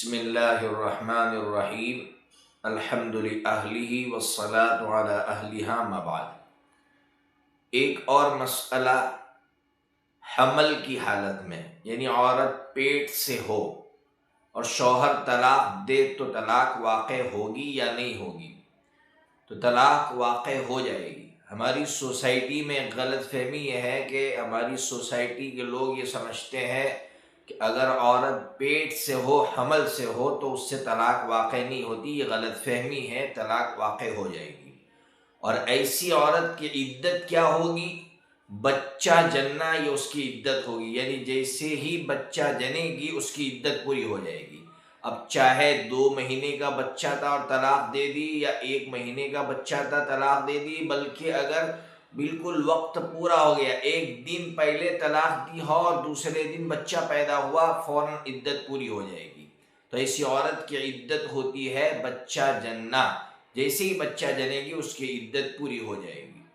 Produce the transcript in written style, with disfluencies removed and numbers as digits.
बिस्मिल्लाहिर्रहमानिर्रहीम अल्हम्दुलिल्लाहि अहलिही वस्सलातु अला अहलिहा मा बाद। एक और मसला, हमल की हालत में यानी औरत पेट से हो और शौहर तलाक दे तो तलाक वाक़े होगी या नहीं होगी? तो तलाक वाक़े हो जाएगी। हमारी सोसाइटी में गलतफहमी यह है कि हमारी सोसाइटी के लोग ये समझते हैं कि अगर औरत पेट से हो, हमल से हो, तो उससे तलाक वाक़े नहीं होती। ये गलतफहमी है, तलाक वाक़े हो जाएगी। और ऐसी औरत की इद्दत क्या होगी? बच्चा जनना ये उसकी इद्दत होगी, यानी जैसे ही बच्चा जनेगी उसकी इद्दत पूरी हो जाएगी। अब चाहे 2 महीने का बच्चा था और तलाक दे दी, या 1 महीने का बच्चा था तलाक दे दी, बल्कि अगर बिल्कुल वक्त पूरा हो गया, 1 दिन पहले तलाक दी हो और दूसरे दिन बच्चा पैदा हुआ, फौरन इद्दत पूरी हो जाएगी। तो ऐसी औरत की इद्दत होती है बच्चा जनना। जैसे ही बच्चा जनेगी उसकी इद्दत पूरी हो जाएगी।